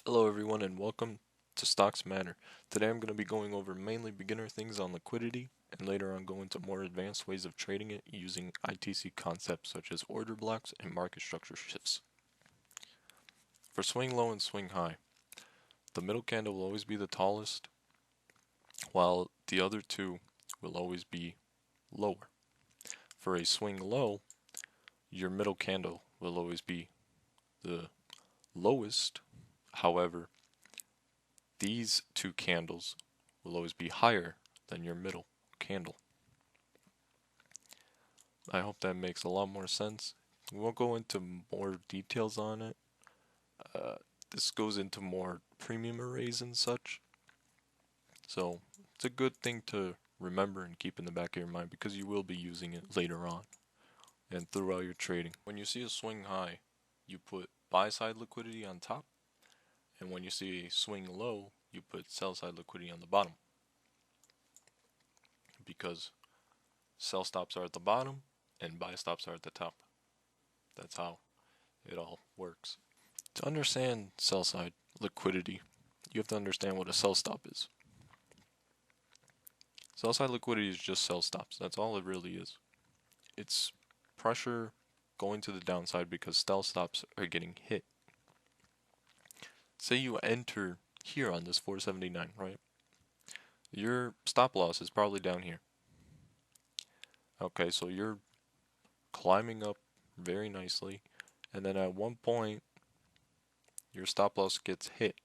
Hello everyone and welcome to Stocks Matter. Today I'm going to be going over mainly beginner things on liquidity and later on go into more advanced ways of trading it using ITC concepts such as order blocks and market structure shifts. For swing low and swing high, the middle candle will always be the tallest while the other two will always be lower. For a swing low, your middle candle will always be the lowest. However, these two candles will always be higher than your middle candle. I hope that makes a lot more sense. We won't go into more details on it. Uh, this goes into more premium arrays and such. So it's a good thing to remember and keep in the back of your mind because you will be using it later on and throughout your trading. When you see a swing high, you put buy side liquidity on top, and when you see a swing low, you put sell side liquidity on the bottom because sell stops are at the bottom and buy stops are at the top. That's how it all works. To understand sell side liquidity, you have to understand what a sell stop is. Sell side liquidity is just sell stops. That's all it really is. It's pressure going to the downside because sell stops are getting hit. Say you enter here on this 479, right? Your stop loss is probably down here. Okay, so you're climbing up very nicely, and then at one point, your stop loss gets hit.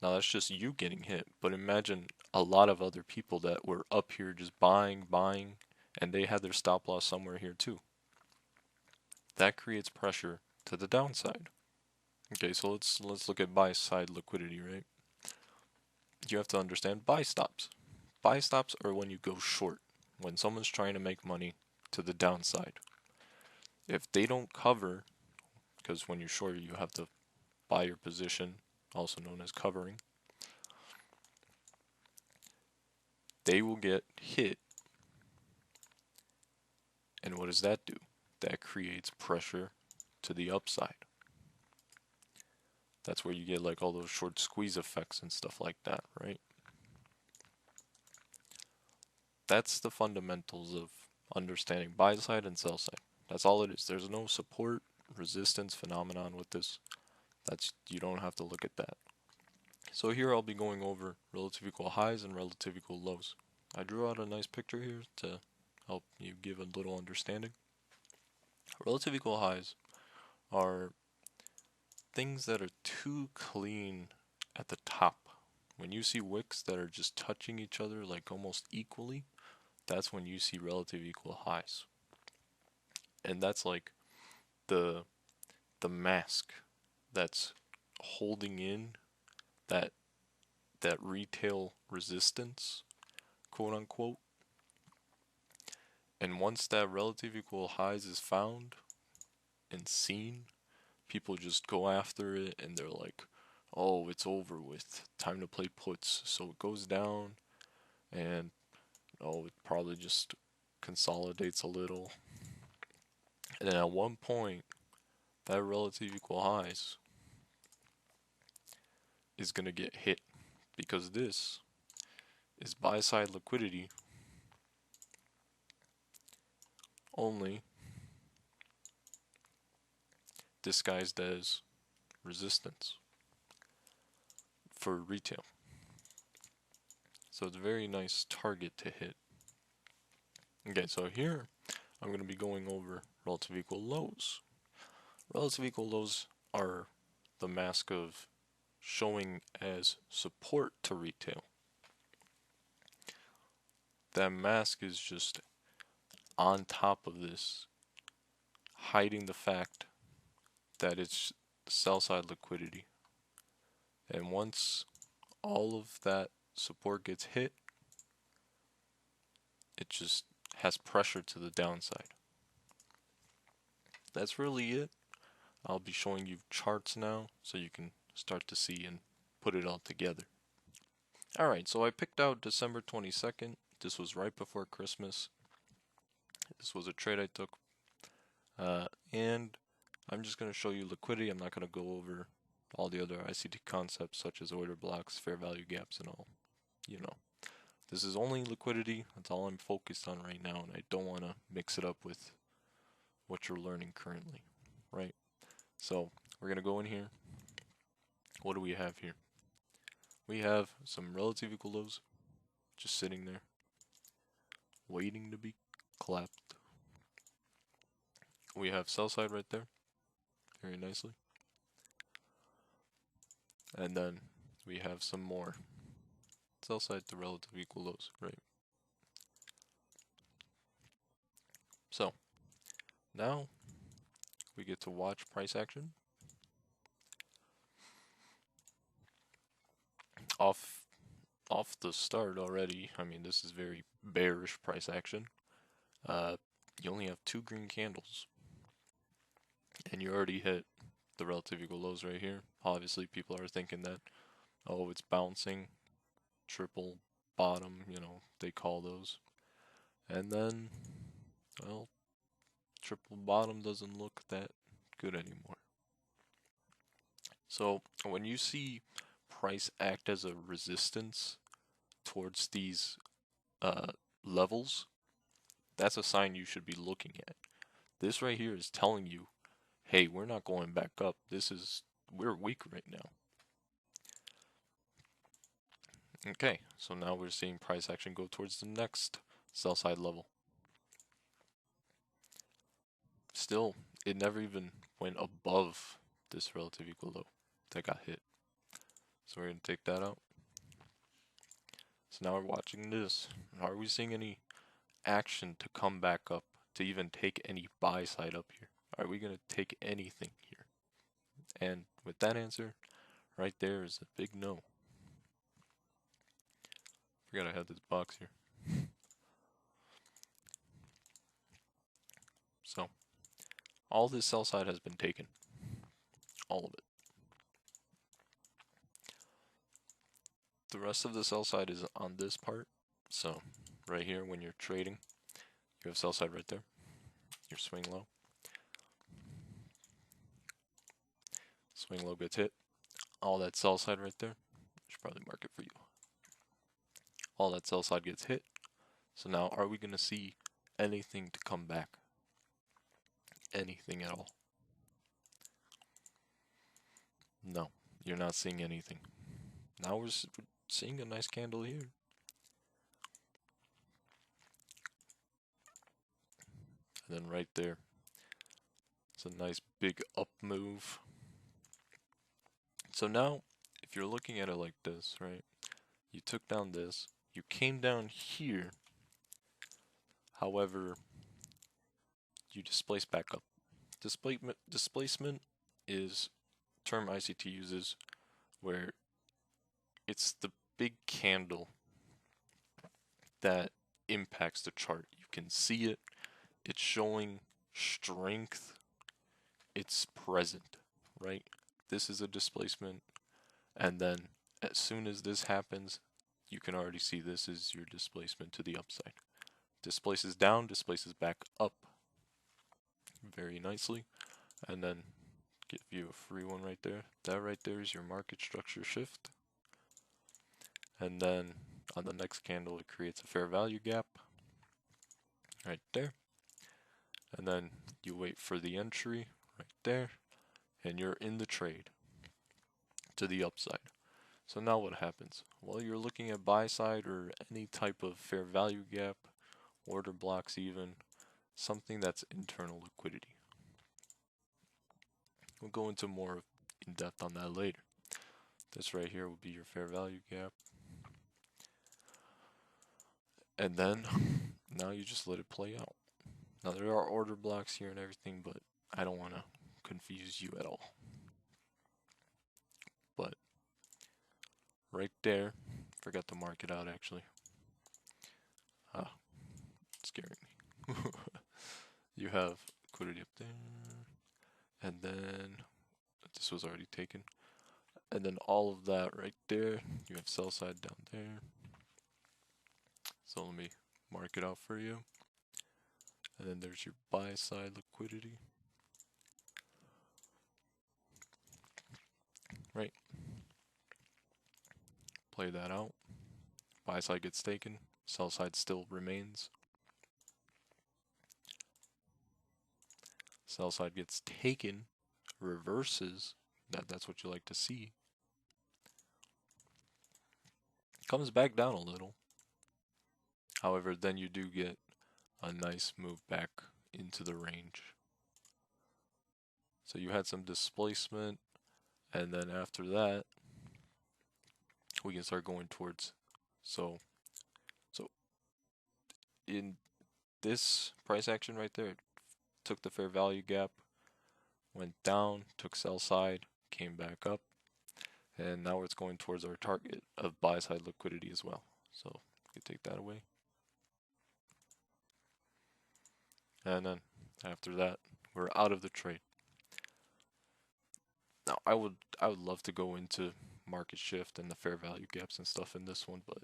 Now that's just you getting hit, but imagine a lot of other people that were up here just buying, and they had their stop loss somewhere here too. That creates pressure to the downside. Okay, so let's look at buy side liquidity, right? You have to understand buy stops. Buy stops are when you go short, when someone's trying to make money to the downside. If they don't cover, because when you're short you have to buy your position, also known as covering, they will get hit. And what does that do? That creates pressure to the upside. That's where you get like all those short squeeze effects and stuff like that, right? That's the fundamentals of understanding buy side and sell side. That's all it is. There's no support resistance phenomenon with this. You don't have to look at that. So here I'll be going over relative equal highs and relative equal lows. I drew out a nice picture here to help you give a little understanding. Relative equal highs are things that are too clean at the top. When you see wicks that are just touching each other like almost equally, that's when you see relative equal highs. And that's like the the mask that's holding in that that retail resistance, quote unquote. And once that relative equal highs is found and seen, people just go after it and they're like, oh, it's over with. Time to play puts. So it goes down and it probably just consolidates a little. And then at one point, that relative equal highs is going to get hit because this is buy side liquidity only disguised as resistance for retail. So it's a very nice target to hit. Okay, so here I'm going to be going over relative equal lows. Relative equal lows are the mask of showing as support to retail. That mask is just on top of this, hiding the fact that it's sell side liquidity. And once all of that support gets hit, it just has pressure to the downside. That's really it. I'll be showing you charts now so you can start to see and put it all together. Alright, so I picked out December 22nd. This was right before Christmas. This was a trade I took. And I'm just going to show you liquidity. I'm not going to go over all the other ICT concepts such as order blocks, fair value gaps, and all. You know, this is only liquidity. That's all I'm focused on right now, and I don't want to mix it up with what you're learning currently, right? So we're gonna go in here. What do we have here? We have some relative equal lows just sitting there, waiting to be clapped. We have sell side right there, very nicely. And then we have some more sell side to relative equal lows, right? So now we get to watch price action off the start already. I mean, this is very bearish price action. You only have 2 green candles, and you already hit the relative equal lows right here. Obviously, people are thinking that, oh, it's bouncing, triple bottom, you know, they call those. And then, well, triple bottom doesn't look that good anymore. So when you see price act as a resistance towards these levels, that's a sign you should be looking at. This right here is telling you, hey, we're not going back up. We're weak right now. Okay, so now we're seeing price action go towards the next sell side level. Still, it never even went above this relative equal low that got hit. So we're going to take that out. So now we're watching this. Are we seeing any action to come back up, to even take any buy side up here? Are we going to take anything here? And with that answer, right there is a big no. Forgot I had this box here. So, all this sell side has been taken. All of it. The rest of the sell side is on this part. So, right here when you're trading, you have sell side right there. Your swing low. Swing low gets hit. All that sell side right there. I should probably mark it for you. All that sell side gets hit. So now are we going to see anything to come back? Anything at all? No, you're not seeing anything. Now we're seeing a nice candle here. And then right there, it's a nice big up move. So now, if you're looking at it like this, right? You took down this, you came down here. However, you displace back up. Displacement is a term ICT uses where it's the big candle that impacts the chart. You can see it. It's showing strength. It's present, right? This is a displacement. And then as soon as this happens, you can already see this is your displacement to the upside. Displaces down, displaces back up very nicely. And then give you a free one right there. That right there is your market structure shift. And then on the next candle, it creates a fair value gap right there. And then you wait for the entry right there, and you're in the trade to the upside. So now what happens? Well, you're looking at buy side or any type of fair value gap, order blocks even, something that's internal liquidity. We'll go into more in depth on that later. This right here will be your fair value gap. And then now you just let it play out. Now there are order blocks here and everything, but I don't want to confuse you at all. But right there, forgot to mark it out actually. It's scaring me. You have liquidity up there, and then this was already taken. And then all of that right there, you have sell side down there. So let me mark it out for you. And then there's your buy side liquidity. play that out. Buy side gets taken, sell side still remains. Sell side gets taken, reverses, that's what you like to see. Comes back down a little. However, then you do get a nice move back into the range. So you had some displacement, and then after that, we can start going towards. So in this price action right there, it took the fair value gap, went down, took sell side, came back up, and now it's going towards our target of buy side liquidity as well. So you take that away. And then after that, we're out of the trade. Now I would love to go into market shift and the fair value gaps and stuff in this one, but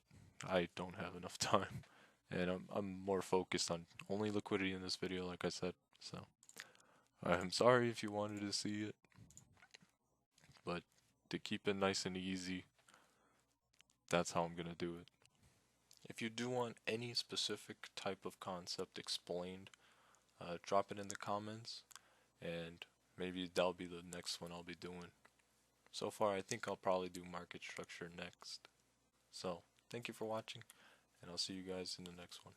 I don't have enough time. And I'm more focused on only liquidity in this video, like I said. So I'm sorry if you wanted to see it, but to keep it nice and easy, that's how I'm gonna do it. If you do want any specific type of concept explained, drop it in the comments, and maybe that'll be the next one I'll be doing. So far, I think I'll probably do market structure next. So, thank you for watching, and I'll see you guys in the next one.